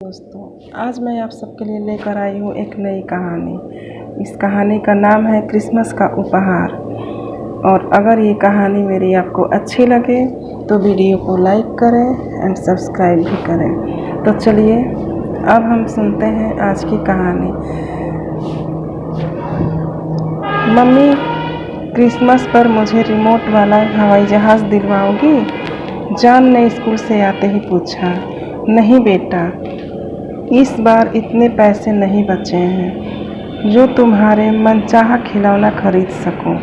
दोस्तों, आज मैं आप सबके लिए लेकर आई हूँ एक नई कहानी। इस कहानी का नाम है क्रिसमस का उपहार। और अगर ये कहानी मेरी आपको अच्छी लगे तो वीडियो को लाइक करें एंड सब्सक्राइब भी करें। तो चलिए अब हम सुनते हैं आज की कहानी। मम्मी, क्रिसमस पर मुझे रिमोट वाला हवाई जहाज़ दिलवाओगी? जान ने स्कूल से आते ही पूछा। नहीं बेटा, इस बार इतने पैसे नहीं बचे हैं जो तुम्हारे मनचाहा खिलौना खरीद सको।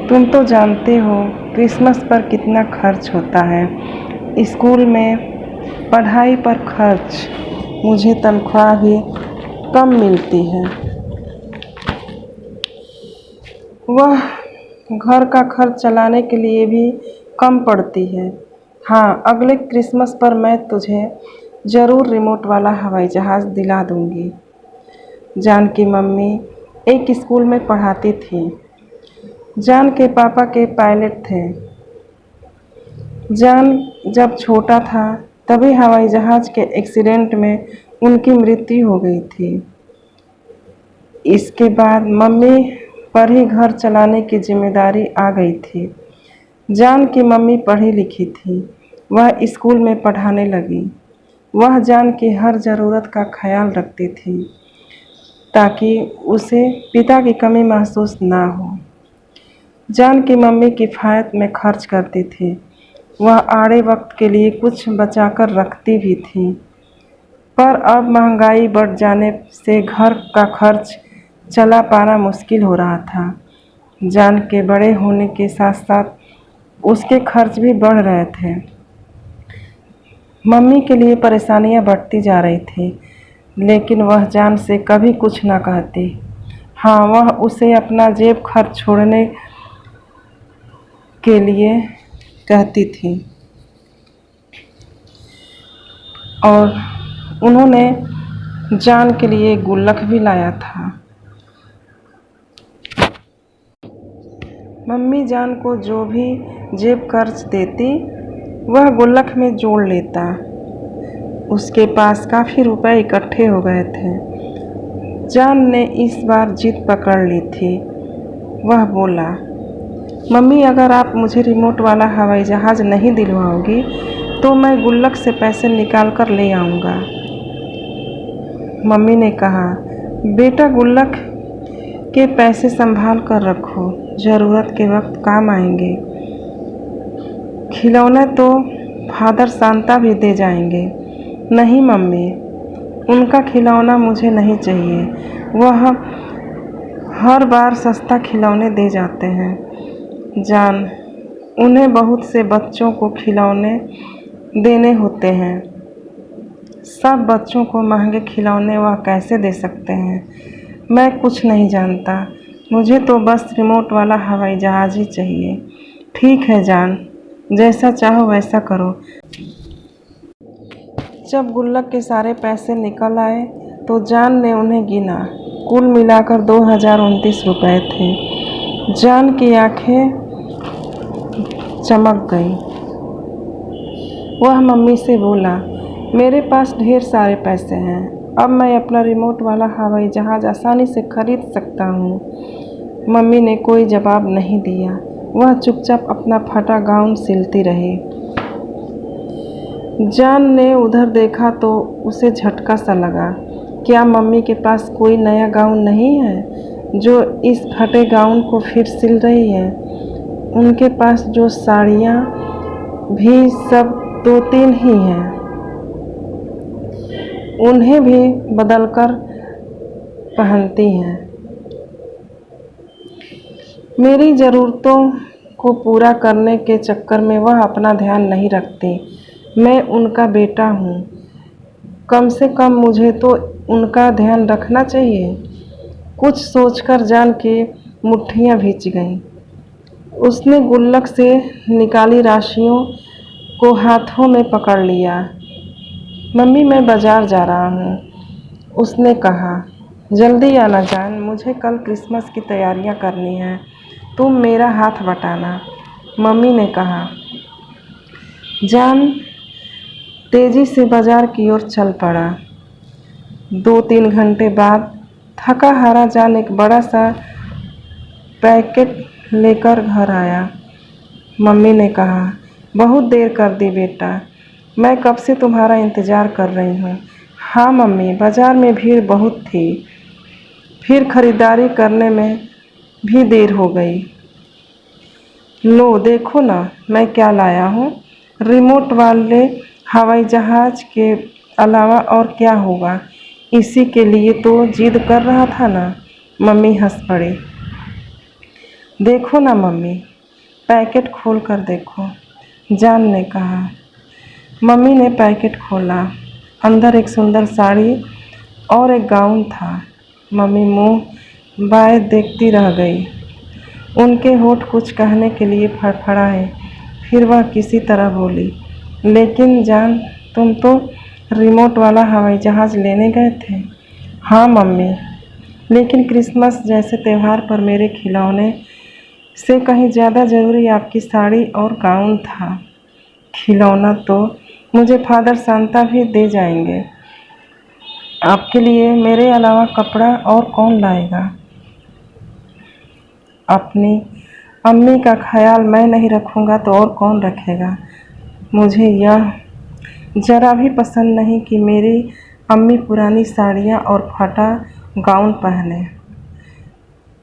तुम तो जानते हो क्रिसमस पर कितना खर्च होता है। स्कूल में पढ़ाई पर खर्च, मुझे तनख्वाह भी कम मिलती है। वह घर का खर्च चलाने के लिए भी कम पड़ती है। हाँ, अगले क्रिसमस पर मैं तुझे ज़रूर रिमोट वाला हवाई जहाज़ दिला दूँगी। जान की मम्मी एक स्कूल में पढ़ाती थी। जान के पापा के पायलट थे। जान जब छोटा था तभी हवाई जहाज़ के एक्सीडेंट में उनकी मृत्यु हो गई थी। इसके बाद मम्मी पर ही घर चलाने की जिम्मेदारी आ गई थी। जान की मम्मी पढ़ी लिखी थी। वह स्कूल में पढ़ाने लगी। वह जान की हर ज़रूरत का ख्याल रखती थी ताकि उसे पिता की कमी महसूस ना हो। जान की मम्मी किफ़ायत में खर्च करती थी। वह आड़े वक्त के लिए कुछ बचाकर रखती भी थी। पर अब महंगाई बढ़ जाने से घर का खर्च चला पाना मुश्किल हो रहा था। जान के बड़े होने के साथ साथ उसके खर्च भी बढ़ रहे थे। मम्मी के लिए परेशानियां बढ़ती जा रही थी, लेकिन वह जान से कभी कुछ ना कहती। हाँ, वह उसे अपना जेब खर्च छोड़ने के लिए कहती थी और उन्होंने जान के लिए गुल्लक भी लाया था। मम्मी जान को जो भी जेब खर्च देती वह गुल्लक में जोड़ लेता। उसके पास काफ़ी रुपए इकट्ठे हो गए थे। जान ने इस बार जिद पकड़ ली थी। वह बोला, मम्मी अगर आप मुझे रिमोट वाला हवाई जहाज़ नहीं दिलवाओगी तो मैं गुल्लक से पैसे निकाल कर ले आऊँगा। मम्मी ने कहा, बेटा गुल्लक के पैसे संभाल कर रखो, ज़रूरत के वक्त काम आएंगे। खिलौने तो फादर सांता भी दे जाएंगे। नहीं मम्मी, उनका खिलौना मुझे नहीं चाहिए। वह हर बार सस्ता खिलौने दे जाते हैं। जान, उन्हें बहुत से बच्चों को खिलौने देने होते हैं। सब बच्चों को महंगे खिलौने वह कैसे दे सकते हैं? मैं कुछ नहीं जानता। मुझे तो बस रिमोट वाला हवाई जहाज़ ही चाहिए। ठीक है जान, जैसा चाहो वैसा करो। जब गुल्लक के सारे पैसे निकल आए तो जान ने उन्हें गिना। कुल मिलाकर 2029 रुपए थे। जान की आंखें चमक गईं। वह मम्मी से बोला, मेरे पास ढेर सारे पैसे हैं। अब मैं अपना रिमोट वाला हवाई जहाज़ आसानी से खरीद सकता हूँ। मम्मी ने कोई जवाब नहीं दिया। वह चुपचाप अपना फटा गाउन सिलती रही। जान ने उधर देखा तो उसे झटका सा लगा। क्या मम्मी के पास कोई नया गाउन नहीं है जो इस फटे गाउन को फिर सिल रही है? उनके पास जो साड़ियाँ भी सब 2-3 ही हैं, उन्हें भी बदलकर पहनती हैं। मेरी ज़रूरतों को पूरा करने के चक्कर में वह अपना ध्यान नहीं रखती। मैं उनका बेटा हूँ, कम से कम मुझे तो उनका ध्यान रखना चाहिए। कुछ सोचकर जान की मुट्ठियाँ भींच गईं। उसने गुल्लक से निकाली राशियों को हाथों में पकड़ लिया। मम्मी मैं बाज़ार जा रहा हूँ, उसने कहा। जल्दी आना जान, मुझे कल क्रिसमस की तैयारियाँ करनी हैं। तुम मेरा हाथ बटाना, मम्मी ने कहा। जान तेज़ी से बाज़ार की ओर चल पड़ा। 2-3 घंटे बाद थका हारा जान एक बड़ा सा पैकेट लेकर घर आया। मम्मी ने कहा, बहुत देर कर दी बेटा, मैं कब से तुम्हारा इंतज़ार कर रही हूँ। हाँ मम्मी, बाज़ार में भीड़ बहुत थी, फिर खरीदारी करने में भी देर हो गई। लो देखो ना मैं क्या लाया हूँ। रिमोट वाले हवाई जहाज़ के अलावा और क्या होगा, इसी के लिए तो जिद कर रहा था ना। मम्मी हंस पड़ी। देखो ना मम्मी, पैकेट खोल कर देखो, जान ने कहा। मम्मी ने पैकेट खोला। अंदर एक सुंदर साड़ी और एक गाउन था। मम्मी मुंह बाए देखती रह गई। उनके होंठ कुछ कहने के लिए फड़फड़ाए। फिर वह किसी तरह बोली, लेकिन जान, तुम तो रिमोट वाला हवाई जहाज़ लेने गए थे। हाँ मम्मी, लेकिन क्रिसमस जैसे त्यौहार पर मेरे खिलौने से कहीं ज़्यादा ज़रूरी आपकी साड़ी और गाउन था। खिलौना तो मुझे फादर सांता भी दे जाएंगे। आपके लिए मेरे अलावा कपड़ा और कौन लाएगा। अपनी अम्मी का ख्याल मैं नहीं रखूँगा तो और कौन रखेगा। मुझे यह ज़रा भी पसंद नहीं कि मेरी अम्मी पुरानी साड़ियाँ और फटा गाउन पहने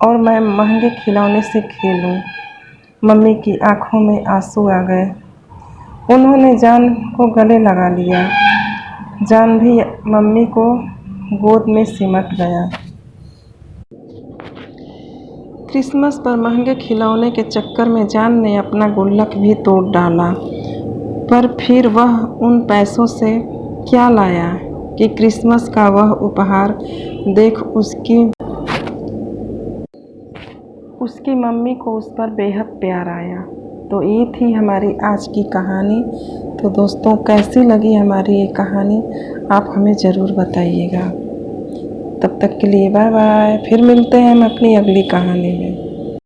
और मैं महंगे खिलौने से खेलूं। मम्मी की आंखों में आंसू आ गए। उन्होंने जान को गले लगा लिया। जान भी मम्मी को गोद में सिमट गया। क्रिसमस पर महंगे खिलौने के चक्कर में जान ने अपना गुल्लक भी तोड़ डाला। पर फिर वह उन पैसों से क्या लाया कि क्रिसमस का वह उपहार देख उसकी मम्मी को उस पर बेहद प्यार आया। तो ये थी हमारी आज की कहानी। तो दोस्तों, कैसी लगी हमारी ये कहानी आप हमें ज़रूर बताइएगा। तब तक के लिए बाय बाय। फिर मिलते हैं हम अपनी अगली कहानी में।